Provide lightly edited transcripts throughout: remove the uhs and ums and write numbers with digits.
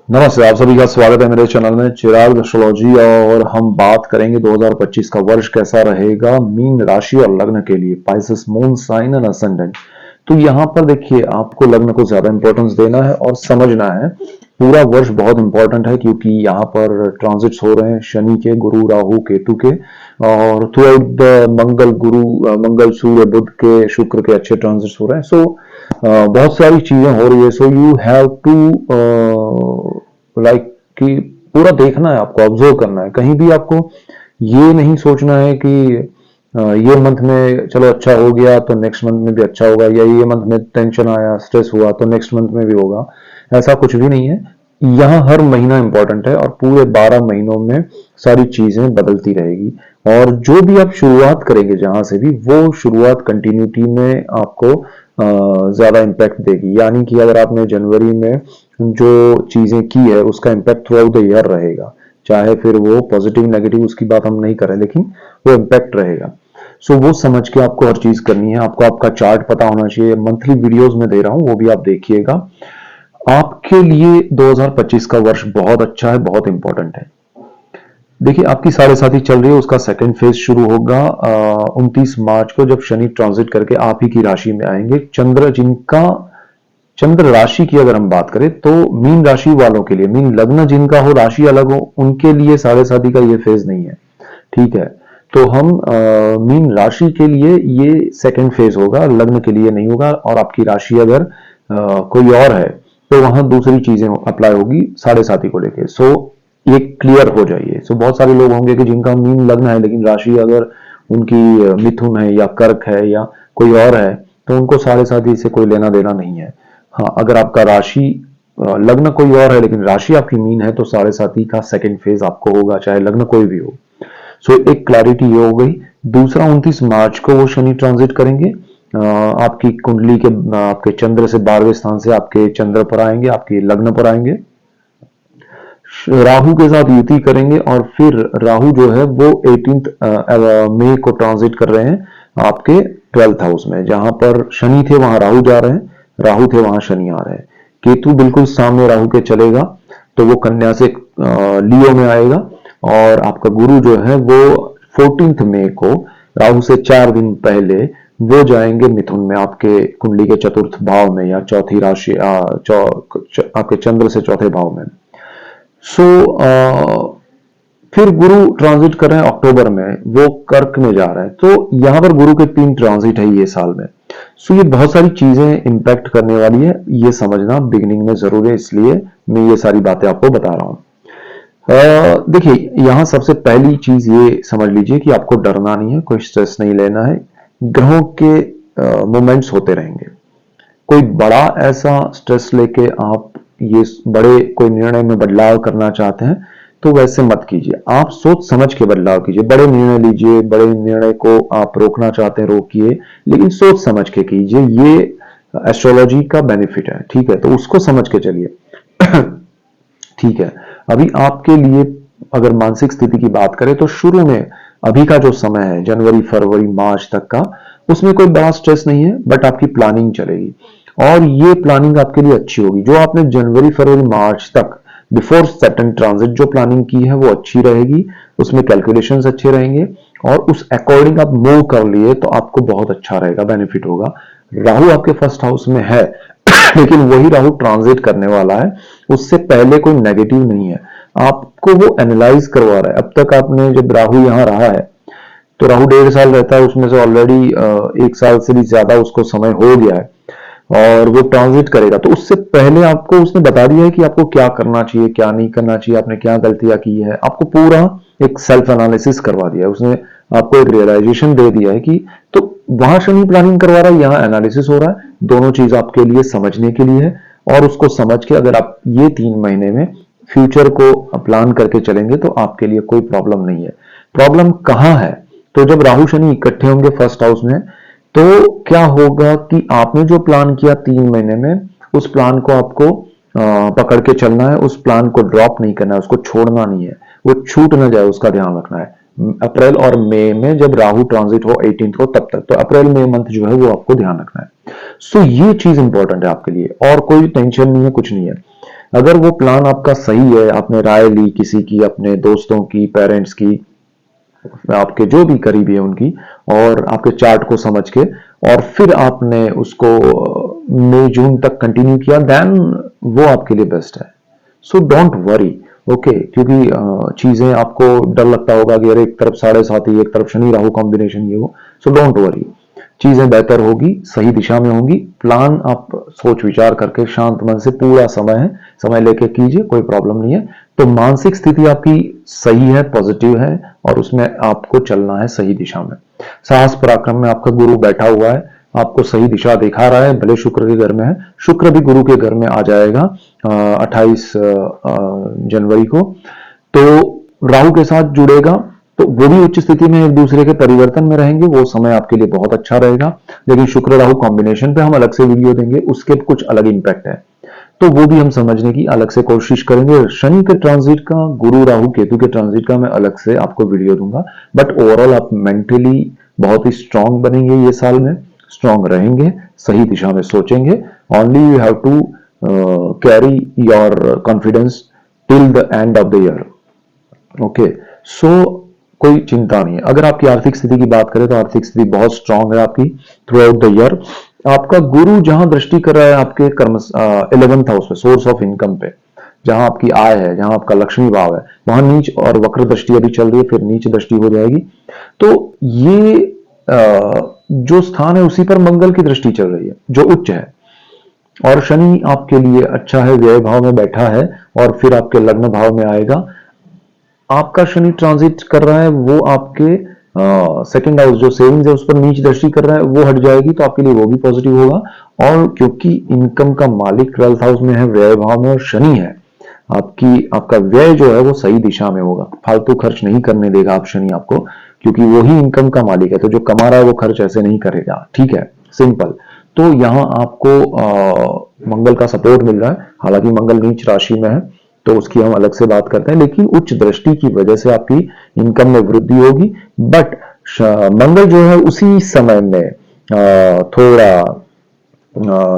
नमस्ते, आप सभी का स्वागत है मेरे चैनल में चिराग एस्ट्रोलॉजी। और हम बात करेंगे 2025 का वर्ष कैसा रहेगा मीन राशि और लग्न के लिए, Pisces moon sign and ascendant. तो यहाँ पर देखिए, आपको लग्न को ज्यादा इंपॉर्टेंस देना है और समझना है। पूरा वर्ष बहुत इंपॉर्टेंट है क्योंकि यहाँ पर ट्रांजिट्स हो रहे हैं शनि के, गुरु, राहु, केतु के, और थ्रू आउट द मंगल, गुरु, मंगल, सूर्य, बुध के, शुक्र के अच्छे ट्रांजिट्स हो रहे हैं। सो बहुत सारी चीजें हो रही है। So you have to like कि पूरा देखना है, आपको ऑब्जर्व करना है। कहीं भी आपको ये नहीं सोचना है कि ये मंथ में चलो अच्छा हो गया तो नेक्स्ट मंथ में भी अच्छा होगा, या ये मंथ में टेंशन आया, स्ट्रेस हुआ तो नेक्स्ट मंथ में भी होगा। ऐसा कुछ भी नहीं है। यहाँ हर महीना इंपॉर्टेंट है और पूरे 12 महीनों में सारी चीजें बदलती रहेगी। और जो भी आप शुरुआत करेंगे जहां से भी, वो शुरुआत कंटिन्यूटी में आपको ज्यादा इम्पैक्ट देगी। यानी कि अगर आपने जनवरी में जो चीजें की है उसका impact through out the year रहेगा, चाहे फिर वो पॉजिटिव नेगेटिव उसकी बात हम नहीं करें, लेकिन वो इम्पैक्ट रहेगा। सो वो समझ के आपको हर चीज करनी है। आपको आपका चार्ट पता होना चाहिए। मंथली वीडियोस में दे रहा हूं, वो भी आप देखिएगा। आपके लिए 2025 का वर्ष बहुत अच्छा है, बहुत इंपॉर्टेंट है। देखिए, आपकी साढ़े साथी चल रही है, उसका सेकंड फेज शुरू होगा 29 मार्च को, जब शनि ट्रांजिट करके आप ही की राशि में आएंगे। चंद्र राशि की अगर हम बात करें तो मीन राशि वालों के लिए, मीन लग्न जिनका हो, राशि अलग हो, उनके लिए साढ़े साथी का ये फेज नहीं है। ठीक है, तो हम मीन राशि के लिए ये सेकंड फेज होगा, लग्न के लिए नहीं होगा। और आपकी राशि अगर कोई और है तो वहां दूसरी चीजें अप्लाई होगी साढ़े साथी को लेके। सो ये क्लियर हो जाइए। सो बहुत सारे लोग होंगे कि जिनका मीन लग्न है लेकिन राशि अगर उनकी मिथुन है या कर्क है या कोई और है, तो उनको साढ़े साथी से कोई लेना देना नहीं है। हाँ, अगर आपका राशि लग्न कोई और है लेकिन राशि आपकी मीन है, तो साढ़े साथी का सेकंड फेज आपको होगा, चाहे लग्न कोई भी हो। सो एक क्लैरिटी ये हो गई। दूसरा, 29 मार्च को वो शनि ट्रांजिट करेंगे आपकी कुंडली के, आपके चंद्र से 12वें स्थान से आपके चंद्र पर आएंगे, आपके लग्न पर आएंगे, राहु के साथ युति करेंगे। और फिर राहु जो है वो 18 मई को ट्रांजिट कर रहे हैं आपके 12th हाउस में। जहां पर शनि थे वहां राहु जा रहे हैं, राहु थे वहां शनि आ रहे हैं। केतु बिल्कुल सामने राहु के चलेगा, तो वो कन्या से लियो में आएगा। और आपका गुरु जो है वो 14 मई को, राहु से 4 दिन पहले, वो जाएंगे मिथुन में, आपके कुंडली के चतुर्थ भाव में, या चौथी राशि आपके चंद्र से चौथे भाव में। सो फिर गुरु ट्रांजिट कर रहे हैं अक्टूबर में, वो कर्क में जा रहे हैं। तो यहां पर गुरु के 3 ट्रांजिट है ये साल में। सो ये बहुत सारी चीजें इंपैक्ट करने वाली है, ये समझना बिगिनिंग में जरूरी है, इसलिए मैं ये सारी बातें आपको बता रहा हूं। देखिए, यहां सबसे पहली चीज ये समझ लीजिए कि आपको डरना नहीं है, कोई स्ट्रेस नहीं लेना है। ग्रहों के मूवमेंट्स होते रहेंगे। कोई बड़ा ऐसा स्ट्रेस लेके आप ये बड़े कोई निर्णय में बदलाव करना चाहते हैं तो वैसे मत कीजिए। आप सोच समझ के बदलाव कीजिए, बड़े निर्णय लीजिए। बड़े निर्णय को आप रोकना चाहते हैं, रोकिए, लेकिन सोच समझ के कीजिए। ये एस्ट्रोलॉजी का बेनिफिट है, ठीक है, तो उसको समझ के चलिए। ठीक है, अभी आपके लिए अगर मानसिक स्थिति की बात करें तो शुरू में अभी का जो समय है, जनवरी, फरवरी, मार्च तक का, उसमें कोई बड़ा स्ट्रेस नहीं है, बट आपकी प्लानिंग चलेगी। और ये प्लानिंग आपके लिए अच्छी होगी। जो आपने जनवरी, फरवरी, मार्च तक बिफोर सैटर्न ट्रांजिट जो प्लानिंग की है वो अच्छी रहेगी, उसमें कैलकुलेशंस अच्छे रहेंगे, और उस अकॉर्डिंग आप मूव कर लिए तो आपको बहुत अच्छा रहेगा, बेनिफिट होगा। राहु आपके फर्स्ट हाउस में है लेकिन वही राहु ट्रांजिट करने वाला है, उससे पहले कोई नेगेटिव नहीं है। आपको वो एनालाइज करवा रहा है। अब तक आपने, जब राहु यहां रहा है, तो राहु 1.5 साल रहता है, उसमें से ऑलरेडी 1 साल से भी ज्यादा उसको समय हो गया है, और वो ट्रांजिट करेगा। तो उससे पहले आपको उसने बता दिया है कि आपको क्या करना चाहिए, क्या नहीं करना चाहिए, आपने क्या गलतियां की है। आपको पूरा एक सेल्फ एनालिसिस करवा दिया है उसने, आपको एक रियलाइजेशन दे दिया है कि, तो वहां शनि प्लानिंग करवा रहा है, यहाँ एनालिसिस हो रहा है। दोनों चीज आपके लिए समझने के लिए है, और उसको समझ के अगर आप ये 3 महीने में फ्यूचर को प्लान करके चलेंगे तो आपके लिए कोई प्रॉब्लम नहीं है। प्रॉब्लम कहां है? तो जब राहु शनि इकट्ठे होंगे फर्स्ट हाउस में, तो क्या होगा कि आपने जो प्लान किया 3 महीने में, उस प्लान को आपको पकड़ के चलना है, उस प्लान को ड्रॉप नहीं करना है, उसको छोड़ना नहीं है, वो छूट ना जाए, उसका ध्यान रखना है। अप्रैल और मई में जब राहु ट्रांजिट हो 18 को, तब तक तो अप्रैल मई मंथ जो है वो आपको ध्यान रखना है। सो ये चीज इंपॉर्टेंट है आपके लिए, और कोई टेंशन नहीं है, कुछ नहीं है। अगर वो प्लान आपका सही है, आपने राय ली किसी की, अपने दोस्तों की, पेरेंट्स की, आपके जो भी करीबी है उनकी, और आपके चार्ट को समझ के, और फिर आपने उसको मई जून तक कंटिन्यू किया, देन वो आपके लिए बेस्ट है। सो डोंट वरी, ओके, क्योंकि चीजें आपको डर लगता होगा कि अरे एक तरफ 7.5 ही, एक तरफ शनि राहु कॉम्बिनेशन, ये वो। सो डोंट वरी, चीजें बेहतर होगी, सही दिशा में होंगी। प्लान आप सोच विचार करके शांत मन से, पूरा समय है, समय लेके कीजिए, कोई प्रॉब्लम नहीं है। तो मानसिक स्थिति आपकी सही है, पॉजिटिव है, और उसमें आपको चलना है सही दिशा में। साहस पराक्रम में आपका गुरु बैठा हुआ है, आपको सही दिशा दिखा रहा है, भले शुक्र के घर में है। शुक्र भी गुरु के घर में आ जाएगा 28 जनवरी को, तो राहु के साथ जुड़ेगा, तो वो भी उच्च स्थिति में एक दूसरे के परिवर्तन में रहेंगे, वो समय आपके लिए बहुत अच्छा रहेगा। लेकिन शुक्र राहु कॉम्बिनेशन पे हम अलग से वीडियो देंगे, उसके कुछ अलग इंपैक्ट है, तो वो भी हम समझने की अलग से कोशिश करेंगे। शनि के ट्रांजिट का, गुरु राहु केतु के ट्रांजिट का मैं अलग से आपको वीडियो दूंगा। बट ओवरऑल आप मेंटली बहुत ही स्ट्रांग बनेंगे, ये साल में स्ट्रांग रहेंगे, सही दिशा में सोचेंगे। Only you have to carry your confidence till the end of the year, okay. So कोई चिंता नहीं है। अगर आपकी आर्थिक स्थिति की बात करें तो आर्थिक स्थिति बहुत स्ट्रांग है आपकी थ्रू आउट द ईयर। आपका गुरु जहां दृष्टि कर रहा है आपके कर्म 11th हाउस पे, सोर्स ऑफ इनकम पे, जहां आपकी आय है, जहां आपका लक्ष्मी भाव है, वहां नीच और वक्र दृष्टि अभी चल रही है, फिर नीच दृष्टि हो जाएगी। तो ये जो स्थान है उसी पर मंगल की दृष्टि चल रही है जो उच्च है, और शनि आपके लिए अच्छा है, व्यय भाव में बैठा है, और फिर आपके लग्न भाव में आएगा। आपका शनि ट्रांजिट कर रहा है, वो आपके सेकंड हाउस जो सेविंग्स है उस पर नीच दृष्टि कर रहा है, वो हट जाएगी, तो आपके लिए वो भी पॉजिटिव होगा। और क्योंकि इनकम का मालिक 12th हाउस में है, व्यय भाव में, और शनि है, आपका व्यय जो है वो सही दिशा में होगा, फालतू खर्च नहीं करने देगा आप शनि आपको, क्योंकि वो ही इनकम का मालिक है, तो जो कमा रहा है वो खर्च ऐसे नहीं करेगा, ठीक है, सिंपल। तो यहां आपको मंगल का सपोर्ट मिल रहा है, हालांकि मंगल नीच राशि में है, तो उसकी हम अलग से बात करते हैं, लेकिन उच्च दृष्टि की वजह से आपकी इनकम में वृद्धि होगी। बट मंगल जो है उसी समय में थोड़ा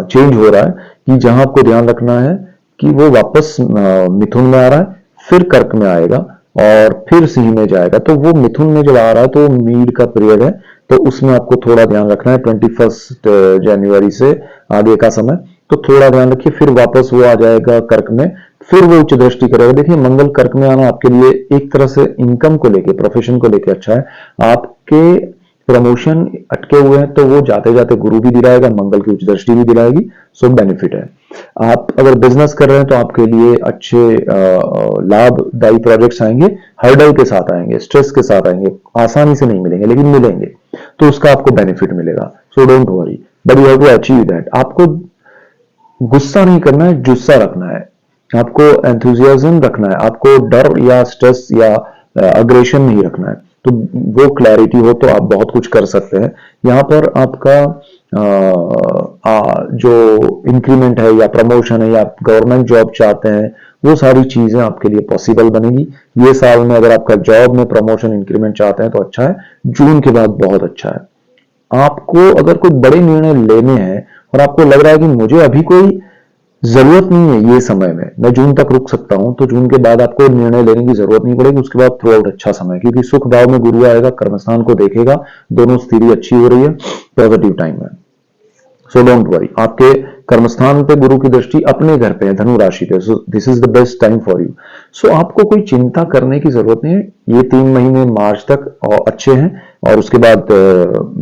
चेंज हो रहा है, कि जहां आपको ध्यान रखना है कि वो वापस मिथुन में आ रहा है, फिर कर्क में आएगा, और फिर सिंह में जाएगा। तो वो मिथुन में जब आ रहा है तो मीड का पीरियड है, तो उसमें आपको थोड़ा ध्यान रखना है 21 जनवरी से आगे का समय, तो थोड़ा ध्यान रखिए। फिर वापस वो आ जाएगा कर्क में, फिर वो उच्च दृष्टि करेगा। देखिए, मंगल कर्क में आना आपके लिए एक तरह से इनकम को लेके, प्रोफेशन को लेके अच्छा है। आपके प्रमोशन अटके हुए हैं तो वो जाते जाते गुरु भी दिलाएगा, मंगल की उच्च दृष्टि भी दिलाएगी, सो बेनिफिट है। आप अगर बिजनेस कर रहे हैं तो आपके लिए अच्छे लाभदायी प्रोजेक्ट्स आएंगे, हर्डल के साथ आएंगे, स्ट्रेस के साथ आएंगे, आसानी से नहीं मिलेंगे लेकिन मिलेंगे, तो उसका आपको बेनिफिट मिलेगा। So don't worry, but you have to achieve that. आपको गुस्सा नहीं करना है, जुस्सा रखना है, आपको एंथुजियाज्म रखना है, आपको डर या स्ट्रेस या अग्रेशन नहीं रखना है। तो वो क्लैरिटी हो तो आप बहुत कुछ कर सकते हैं। यहाँ पर आपका जो इंक्रीमेंट है या प्रमोशन है, या आप गवर्नमेंट जॉब चाहते हैं, वो सारी चीजें आपके लिए पॉसिबल बनेगी ये साल में। अगर आपका जॉब में प्रमोशन इंक्रीमेंट चाहते हैं तो अच्छा है, जून के बाद बहुत अच्छा है। आपको अगर कोई बड़े निर्णय लेने हैं और आपको लग रहा है कि मुझे अभी कोई जरूरत नहीं है ये समय में, मैं जून तक रुक सकता हूं, तो जून के बाद आपको निर्णय लेने की जरूरत नहीं पड़ेगी। उसके बाद थ्रू आउट अच्छा समय है, क्योंकि सुख भाव में गुरु आएगा, कर्मस्थान को देखेगा, दोनों स्थिति अच्छी हो रही है, पॉजिटिव टाइम है। सो डोंट वरी, आपके कर्मस्थान पे गुरु की दृष्टि अपने घर पे है, धनु राशि पे, so this is the best time for you. So आपको कोई चिंता करने की जरूरत नहीं है। ये 3 महीने मार्च तक अच्छे हैं, और उसके बाद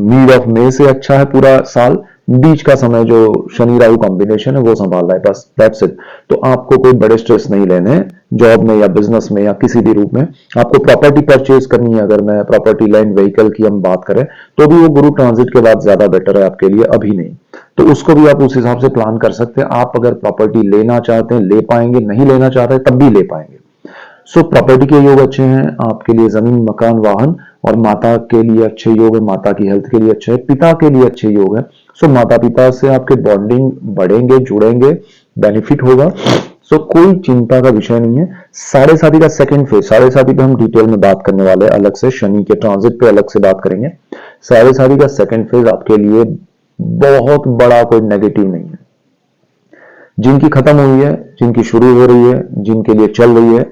मिड ऑफ मई से अच्छा है पूरा साल। बीच का समय जो शनि राहु कॉम्बिनेशन है वो संभाल रहा है, बस दैट्स इट। तो आपको कोई बड़े स्ट्रेस नहीं लेने हैं जॉब में या बिजनेस में या किसी भी रूप में। आपको प्रॉपर्टी परचेज करनी है, अगर मैं प्रॉपर्टी लैंड व्हीकल की हम बात करें, तो भी वो गुरु ट्रांजिट के बाद ज्यादा बेटर है आपके लिए, अभी नहीं। तो उसको भी आप उस हिसाब से प्लान कर सकते हैं। आप अगर प्रॉपर्टी लेना चाहते हैं ले पाएंगे, नहीं लेना चाहते तब भी ले पाएंगे। सो प्रॉपर्टी के योग अच्छे हैं आपके लिए, जमीन मकान वाहन, और माता के लिए अच्छे योग है, माता की हेल्थ के लिए अच्छा है, पिता के लिए अच्छे योग है। सो माता पिता से आपके बॉन्डिंग बढ़ेंगे, जुड़ेंगे, बेनिफिट होगा। सो कोई चिंता का विषय नहीं है। साढ़े साथी का सेकंड फेज, साढ़े साथी पे हम डिटेल में बात करने वाले हैं अलग से, शनि के ट्रांजिट पे अलग से बात करेंगे। साढ़े साथी का सेकंड फेज आपके लिए बहुत बड़ा कोई नेगेटिव नहीं है। जिनकी खत्म हुई है, जिनकी शुरू हो रही है, जिनके लिए चल रही है,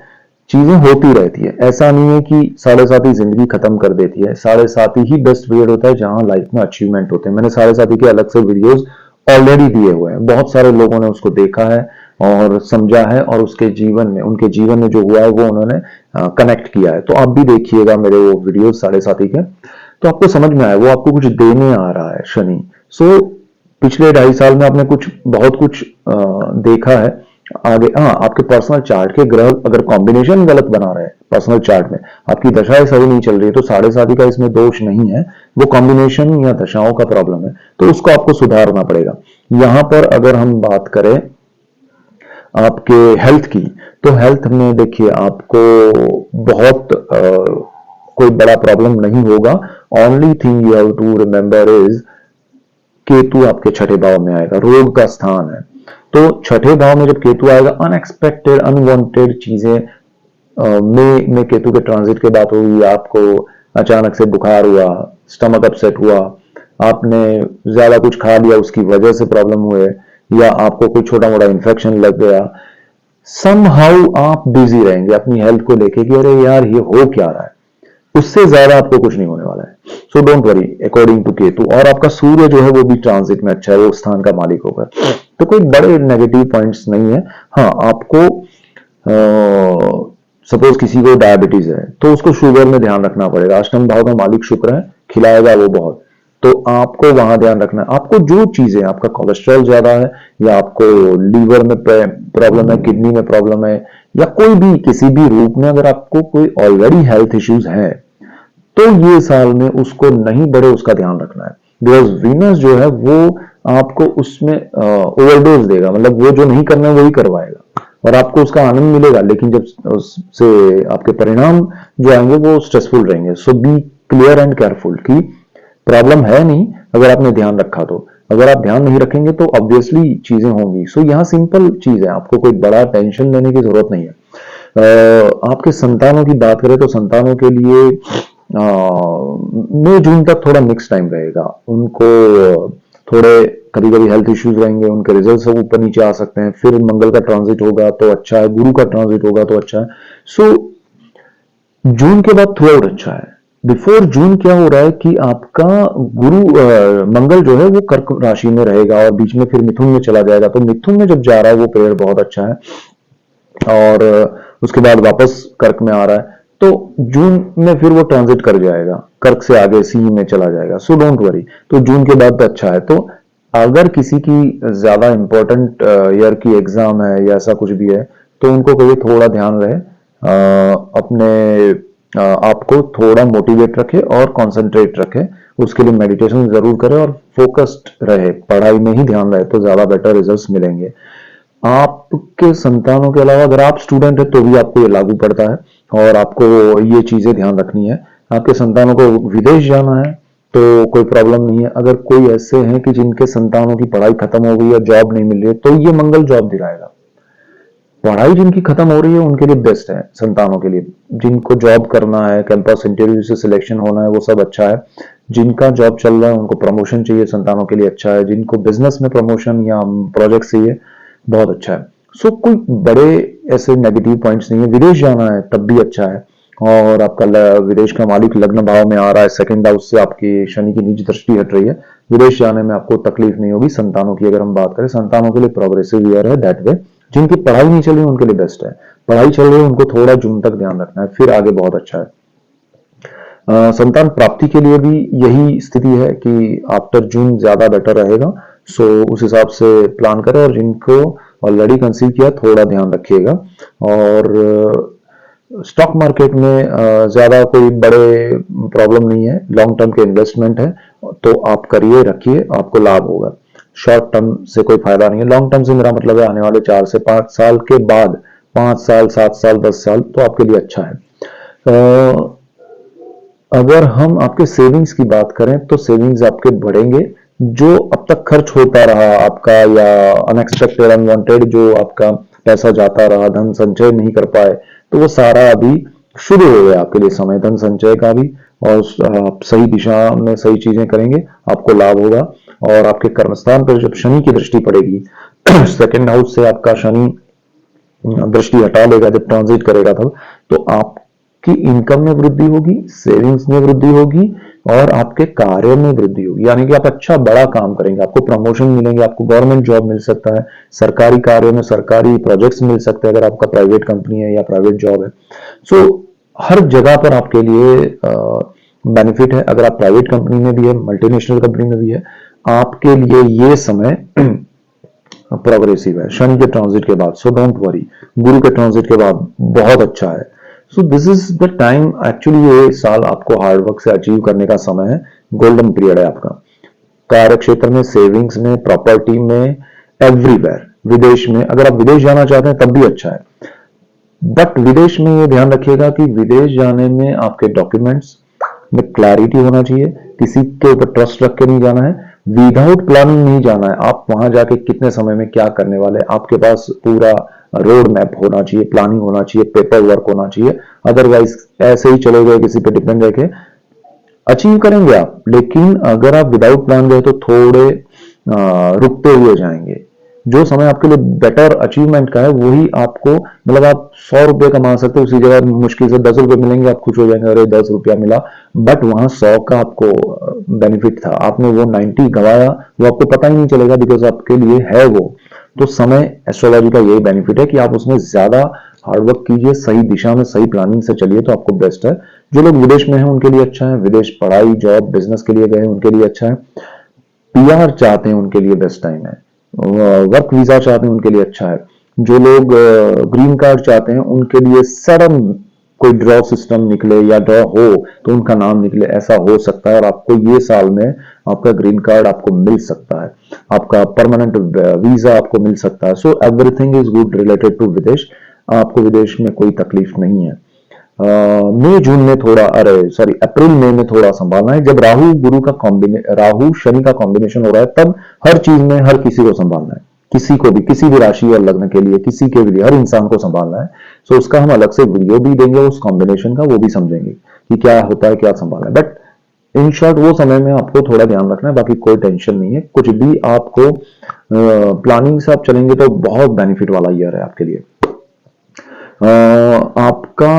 चीजें होती रहती है। ऐसा नहीं है कि 7.5 जिंदगी खत्म कर देती है। 7.5 ही बेस्ट पीरियड होता है जहां लाइफ में अचीवमेंट होते हैं। मैंने 7.5 के अलग से वीडियोस ऑलरेडी दिए हुए हैं, बहुत सारे लोगों ने उसको देखा है और समझा है और उसके जीवन में, उनके जीवन में जो हुआ है वो उन्होंने कनेक्ट किया है। तो आप भी देखिएगा मेरे वो वीडियो 7.5 के, तो आपको समझ में आए वो आपको कुछ देने आ रहा है शनि। सो पिछले 2.5 साल में आपने बहुत कुछ देखा है। आगे हाँ, आपके पर्सनल चार्ट के ग्रह अगर कॉम्बिनेशन गलत बना रहे हैं पर्सनल चार्ट में, आपकी दशाएं सही नहीं चल रही है, तो 7.5 का इसमें दोष नहीं है, वो कॉम्बिनेशन या दशाओं का प्रॉब्लम है, तो उसको आपको सुधारना पड़ेगा। यहां पर अगर हम बात करें आपके हेल्थ की, तो हेल्थ में देखिए आपको बहुत कोई बड़ा प्रॉब्लम नहीं होगा। Only thing you have to remember is Ketu आपके छठे भाव में आएगा, रोग का स्थान है। तो छठे भाव में जब केतु आएगा, अनएक्सपेक्टेड अनवांटेड चीजें में केतु के ट्रांजिट के बाद हुई, आपको अचानक से बुखार हुआ, स्टमक अपसेट हुआ, आपने ज्यादा कुछ खा लिया उसकी वजह से प्रॉब्लम हुए, या आपको कोई छोटा मोटा इन्फेक्शन लग गया, समहाउ आप बिजी रहेंगे अपनी हेल्थ को लेके कि अरे यार ये हो क्या रहा है। उससे ज्यादा आपको कुछ नहीं होने वाला है। So don't worry according to Ketu. और आपका सूर्य जो है वो भी ट्रांजिट में अच्छा है, वो स्थान का मालिक होगा, तो कोई बड़े नेगेटिव पॉइंट्स नहीं है। हाँ, आपको सपोज किसी को डायबिटीज है तो उसको शुगर में ध्यान रखना पड़ेगा। अष्टम भाव का मालिक शुक्र है, खिलाएगा वो बहुत, तो आपको वहां ध्यान रखना है। आपको जो चीजें, आपका कोलेस्ट्रॉल ज्यादा है, या आपको लीवर में प्रॉब्लम है, किडनी में प्रॉब्लम है, या कोई भी किसी भी रूप में अगर आपको कोई ऑलरेडी हेल्थ इश्यूज है, तो ये साल में उसको नहीं बढ़े, उसका ध्यान रखना है। बिकॉज वीनस जो है वो आपको उसमें ओवरडोज देगा, मतलब वो जो नहीं करना है वही करवाएगा और आपको उसका आनंद मिलेगा, लेकिन जब उससे आपके परिणाम जो आएंगे वो स्ट्रेसफुल रहेंगे। सो बी क्लियर एंड केयरफुल कि प्रॉब्लम है नहीं, अगर आपने ध्यान रखा तो। अगर आप ध्यान नहीं रखेंगे तो ऑब्वियसली चीजें होंगी। सो यहाँ सिंपल चीज है, आपको कोई बड़ा टेंशन लेने की जरूरत नहीं है। आपके संतानों की बात करें तो संतानों के लिए मई जून तक थोड़ा मिक्स टाइम रहेगा। उनको थोड़े कभी कभी हेल्थ इश्यूज रहेंगे, उनके रिजल्ट सब ऊपर नीचे आ सकते हैं। फिर मंगल का ट्रांजिट होगा तो अच्छा है, गुरु का ट्रांजिट होगा तो अच्छा है। सो जून के बाद थोड़ा और अच्छा है। बिफोर जून क्या हो रहा है कि आपका गुरु मंगल जो है वो कर्क राशि में रहेगा और बीच में फिर मिथुन में चला जाएगा। तो मिथुन में जब जा रहा है वो पेड़ बहुत अच्छा है, और उसके बाद वापस कर्क में आ रहा है, तो जून में फिर वो ट्रांजिट कर जाएगा, कर्क से आगे सिंह में चला जाएगा। सो डोंट वरी, तो जून के बाद तो अच्छा है। तो अगर किसी की ज्यादा इंपॉर्टेंट ईयर की एग्जाम है या ऐसा कुछ भी है, तो उनको कहिए थोड़ा ध्यान रहे, अपने आपको थोड़ा मोटिवेट रखे और कंसंट्रेट रखे। उसके लिए मेडिटेशन जरूर करें और फोकस्ड रहे, पढ़ाई में ही ध्यान रहे, तो ज्यादा बेटर रिजल्ट्स मिलेंगे। आपके संतानों के अलावा अगर आप स्टूडेंट है तो भी आपको ये लागू पड़ता है, और आपको ये चीजें ध्यान रखनी है। आपके संतानों को विदेश जाना है तो कोई प्रॉब्लम नहीं है। अगर कोई ऐसे हैं कि जिनके संतानों की पढ़ाई खत्म हो गई या जॉब नहीं मिल रही है, तो ये मंगल जॉब दिलाएगा। पढ़ाई जिनकी खत्म हो रही है उनके लिए बेस्ट है, संतानों के लिए। जिनको जॉब करना है, कैंपस इंटरव्यू से सिलेक्शन होना है, वो सब अच्छा है। जिनका जॉब चल रहा है उनको प्रमोशन चाहिए, संतानों के लिए अच्छा है। जिनको बिजनेस में प्रमोशन या प्रोजेक्ट चाहिए, बहुत अच्छा है। सो कोई बड़े ऐसे नेगेटिव पॉइंट्स नहीं है। विदेश जाना है तब भी अच्छा है, और आपका विदेश का मालिक लग्न भाव में आ रहा है, सेकंड हाउस से आपकी शनि की नीच दृष्टि हट रही है। विदेश जाने में आपको तकलीफ नहीं होगी। संतानों की अगर हम बात करें, संतानों के लिए प्रोग्रेसिव ईयर है दैट वे। जिनकी पढ़ाई नहीं चल रही उनके लिए बेस्ट है। पढ़ाई चल रही है उनको थोड़ा जून तक ध्यान रखना है, फिर आगे बहुत अच्छा है। संतान प्राप्ति के लिए भी यही स्थिति है कि आफ्टर जून ज्यादा बेटर रहेगा। सो उस हिसाब से प्लान करें, और जिनको ऑलरेडी कंसीव किया थोड़ा ध्यान रखिएगा। और स्टॉक मार्केट में ज्यादा कोई बड़े प्रॉब्लम नहीं है, लॉन्ग टर्म के इन्वेस्टमेंट है तो आप करिए, रखिए, आपको लाभ होगा। शॉर्ट टर्म से कोई फायदा नहीं है। लॉन्ग टर्म से मेरा मतलब है आने वाले 4 से 5 साल के बाद, 5 साल 7 साल 10 साल, तो आपके लिए अच्छा है। अगर हम आपके सेविंग्स की बात करें तो सेविंग्स आपके बढ़ेंगे। जो अब तक खर्च होता रहा आपका, या अनएक्सपेक्टेड अनवांटेड जो आपका पैसा जाता रहा, धन संचय नहीं कर पाए, तो वो सारा अभी शुरू हो गया आपके लिए समय धन संचय का भी। और आप सही दिशा में सही चीजें करेंगे, आपको लाभ होगा। और आपके कर्मस्थान पर जब शनि की दृष्टि पड़ेगी सेकंड हाउस से आपका शनि दृष्टि हटा लेगा जब ट्रांजिट करेगा तब, तो आपकी इनकम में वृद्धि होगी, सेविंग्स में वृद्धि होगी और आपके कार्य में वृद्धि होगी। यानी कि आप अच्छा बड़ा काम करेंगे, आपको प्रमोशन मिलेंगे, आपको गवर्नमेंट जॉब मिल सकता है, सरकारी कार्यों में सरकारी प्रोजेक्ट्स मिल सकते हैं अगर आपका प्राइवेट कंपनी है या प्राइवेट जॉब है। सो हर जगह पर आपके लिए बेनिफिट है। अगर आप प्राइवेट कंपनी में भी है, मल्टीनेशनल कंपनी में भी है, आपके लिए ये समय प्रोग्रेसिव है शनि के ट्रांजिट के बाद। सो डोंट वरी, गुरु के ट्रांजिट के बाद बहुत अच्छा है। सो this is the time, actually ये साल आपको हार्डवर्क से अचीव करने का समय है, गोल्डन पीरियड है आपका। कार्य क्षेत्र में, सेविंग्स में, प्रॉपर्टी में, एवरीवेयर। विदेश में, अगर आप विदेश जाना चाहते हैं तब भी अच्छा है, बट विदेश में ये ध्यान रखिएगा कि विदेश जाने में आपके डॉक्यूमेंट्स में क्लैरिटी होना चाहिए, किसी के ऊपर ट्रस्ट रख के नहीं जाना है, विदाउट प्लानिंग नहीं जाना है। आप वहां जाके कितने समय में क्या करने वाले, आपके पास पूरा रोड मैप होना चाहिए, प्लानिंग होना चाहिए, पेपर वर्क होना चाहिए। अदरवाइज ऐसे ही चले गए किसी पे डिपेंड रह के, अचीव करेंगे आप, लेकिन अगर आप विदाउट प्लान गए तो थोड़े रुकते हुए जाएंगे। जो समय आपके लिए बेटर अचीवमेंट का है वही आपको, मतलब आप 100 रुपए कमा सकते हो, उसी जगह मुश्किल से 10 रुपए मिलेंगे, आप खुश हो जाएंगे, अरे 10 रुपया मिला, बट वहां 100 का आपको बेनिफिट था, आपने वो 90 गंवाया, वो आपको पता ही नहीं चलेगा बिकॉज आपके लिए है वो। तो समय एस्ट्रोलॉजी का यही बेनिफिट है कि आप उसमें ज्यादा हार्डवर्क कीजिए, सही दिशा में सही प्लानिंग से चलिए तो आपको बेस्ट है। जो लोग विदेश में हैं उनके लिए अच्छा है, विदेश पढ़ाई, जॉब, बिजनेस के लिए गए हैं उनके लिए अच्छा है, पीआर चाहते हैं उनके लिए बेस्ट टाइम है, वर्क वीजा चाहते हैं उनके लिए अच्छा है, जो लोग ग्रीन कार्ड चाहते हैं उनके लिए सडन कोई ड्रॉ सिस्टम निकले या ड्रॉ हो तो उनका नाम निकले, ऐसा हो सकता है और आपको ये साल में आपका ग्रीन कार्ड आपको मिल सकता है, आपका परमानेंट वीजा आपको मिल सकता है। So everything is good related to विदेश, आपको विदेश में कोई तकलीफ नहीं है। मई जून में थोड़ा, अरे सॉरी, अप्रैल मई में थोड़ा संभालना है, जब राहु गुरु का राहु शनि का कॉम्बिनेशन हो रहा है तब हर चीज में हर किसी को संभालना है, किसी को भी, किसी भी राशि और लग्न के लिए, किसी के लिए, हर इंसान को संभालना है। सो उसका हम अलग से वीडियो भी देंगे, उस कॉम्बिनेशन का, वो भी समझेंगे कि क्या होता है, क्या संभालना है। बट इन शॉर्ट वो समय में आपको थोड़ा ध्यान रखना है, बाकी कोई टेंशन नहीं है। कुछ भी आपको प्लानिंग से आप चलेंगे तो बहुत बेनिफिट वाला ईयर है आपके लिए। आपका,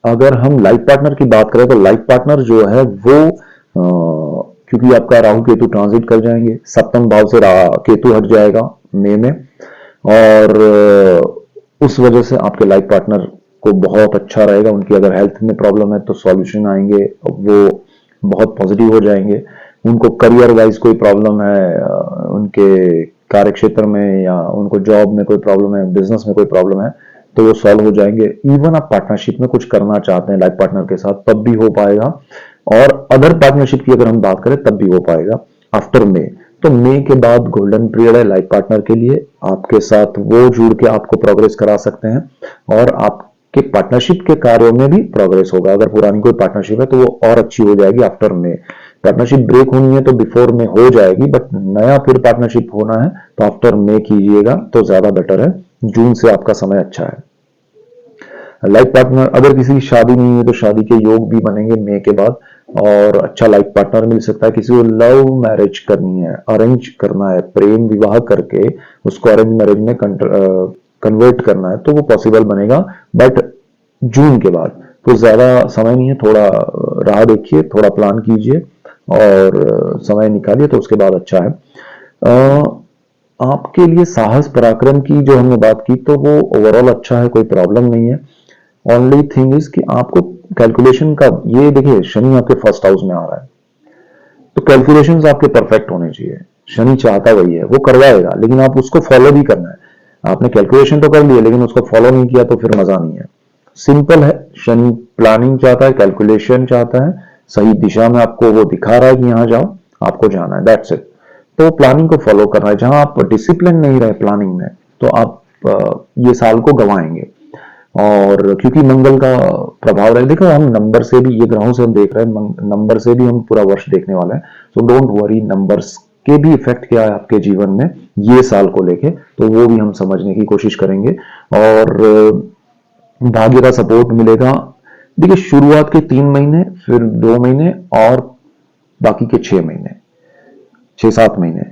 अगर हम लाइफ पार्टनर की बात करें तो लाइफ पार्टनर जो है वो क्योंकि आपका राहु केतु ट्रांजिट कर जाएंगे, सप्तम भाव से केतु हट जाएगा मई में, और उस वजह से आपके लाइफ पार्टनर को बहुत अच्छा रहेगा। उनकी अगर हेल्थ में प्रॉब्लम है तो सॉल्यूशन आएंगे, वो बहुत पॉजिटिव हो जाएंगे। उनको करियर वाइज कोई प्रॉब्लम है, उनके कार्य क्षेत्र में या उनको जॉब में कोई प्रॉब्लम है, बिजनेस में कोई प्रॉब्लम है, तो वो सॉल्व हो जाएंगे। इवन आप पार्टनरशिप में कुछ करना चाहते हैं लाइफ पार्टनर के साथ तब भी हो पाएगा, और अदर पार्टनरशिप की अगर हम बात करें तब भी हो पाएगा आफ्टर मई। तो मई के बाद गोल्डन पीरियड है लाइफ पार्टनर के लिए, आपके साथ वो जुड़ के आपको प्रोग्रेस करा सकते हैं और आपके पार्टनरशिप के कार्यों में भी प्रोग्रेस होगा। अगर पुरानी कोई पार्टनरशिप है तो वो और अच्छी हो जाएगी आफ्टर मई। पार्टनरशिप ब्रेक होनी है तो बिफोर में हो जाएगी, बट नया फिर पार्टनरशिप होना है तो आफ्टर मई कीजिएगा तो ज्यादा बेटर है। जून से आपका समय अच्छा है। लाइफ पार्टनर, अगर किसी की शादी नहीं है तो शादी के योग भी बनेंगे मई के बाद, और अच्छा लाइफ पार्टनर मिल सकता है। किसी को लव मैरिज करनी है, अरेंज करना है, प्रेम विवाह करके उसको अरेंज मैरिज में कन्वर्ट करना है तो वो पॉसिबल बनेगा, बट जून के बाद। तो ज्यादा समय नहीं है, थोड़ा राह देखिए, थोड़ा प्लान कीजिए और समय निकालिए तो उसके बाद अच्छा है। आपके लिए साहस पराक्रम की जो हमने बात की तो वो ओवरऑल अच्छा है, कोई प्रॉब्लम नहीं है। ओनली थिंग इज कि आपको कैलकुलेशन का, ये देखिए शनि आपके फर्स्ट हाउस में आ रहा है तो कैलकुलेशंस आपके परफेक्ट होने चाहिए। शनि चाहता वही है, वो करवाएगा, लेकिन आप उसको फॉलो भी करना है। आपने कैलकुलेशन तो कर लिया लेकिन उसको फॉलो नहीं किया तो फिर मजा नहीं है। सिंपल है, शनि प्लानिंग चाहता है, कैलकुलेशन चाहता है, सही दिशा में आपको वो दिखा रहा है कि यहां जाओ, आपको जाना है, दैट्स इट। तो प्लानिंग को फॉलो करना है। जहां आप डिसिप्लिन नहीं रहे प्लानिंग में तो आप ये साल को गंवाएंगे। और क्योंकि मंगल का प्रभाव रहे, देखो हम नंबर से भी, ये ग्रहों से हम देख रहे हैं, नंबर से भी हम पूरा वर्ष देखने वाले हैं। सो डोंट वरी, नंबर्स के भी इफेक्ट क्या है आपके जीवन में ये साल को लेके, तो वो भी हम समझने की कोशिश करेंगे। और भाग्य का सपोर्ट मिलेगा। देखिए शुरुआत के 3 महीने, फिर 2 महीने और बाकी के 6 महीने, 6-7 महीने,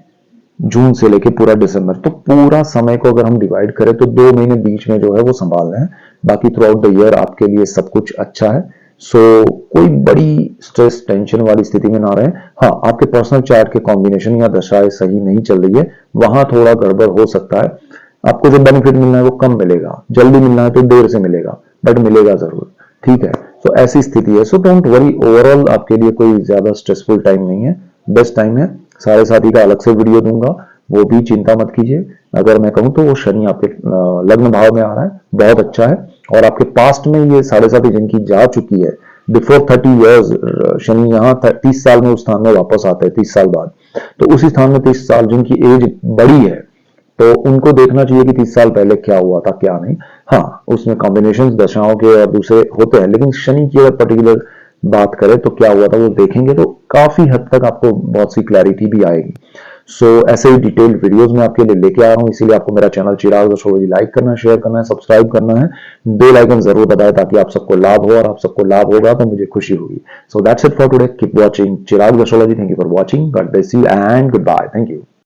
जून से लेके पूरा दिसंबर, तो पूरा समय को अगर हम डिवाइड करें तो 2 महीने बीच में जो है वो संभालना है, बाकी थ्रू आउट द ईयर आपके लिए सब कुछ अच्छा है। सो कोई बड़ी स्ट्रेस टेंशन वाली स्थिति में ना रहे। हाँ, आपके पर्सनल चार्ट के कॉम्बिनेशन या दशाएं सही नहीं चल रही है, वहां थोड़ा गड़बड़ हो सकता है। आपको जो बेनिफिट मिलना है वो कम मिलेगा, जल्दी मिलना है तो देर से मिलेगा, बट मिलेगा जरूर। ठीक है, सो ऐसी स्थिति है। सो डोंट वरी, ओवरऑल आपके लिए कोई ज्यादा स्ट्रेसफुल टाइम नहीं है, बेस्ट टाइम है। साढ़े साथी का अलग से वीडियो दूंगा, वो भी चिंता मत कीजिए। अगर मैं कहूं तो वो शनि आपके लग्न भाव में आ रहा है, बहुत अच्छा है। और आपके पास्ट में ये साढ़े साथी जिनकी जा चुकी है बिफोर 30 ईयर्स, शनि यहाँ 30 साल में उस स्थान में वापस आते हैं 30 साल बाद, तो उसी स्थान में 30 साल जिनकी एज बड़ी है, तो उनको देखना चाहिए कि 30 साल पहले क्या हुआ था क्या नहीं। हाँ, उसमें कॉम्बिनेशन दशाओं के और दूसरे होते हैं, लेकिन शनि की अगर पर्टिकुलर बात करें तो क्या हुआ था वो देखेंगे तो काफी हद तक आपको बहुत सी क्लैरिटी भी आएगी। सो ऐसे ही डिटेल्ड वीडियोस मैं आपके लिए लेके आ रहा हूँ, इसीलिए आपको मेरा चैनल चिराग एस्ट्रोलॉजी लाइक करना है, शेयर करना है, सब्सक्राइब करना है, बेल आइकन जरूर दबाएं ताकि आप सबको लाभ हो, और आप सबको लाभ होगा तो मुझे खुशी होगी। So that's it for today, keep watching Chirag astrology. Thank you for watching, God bless you and goodbye, thank you.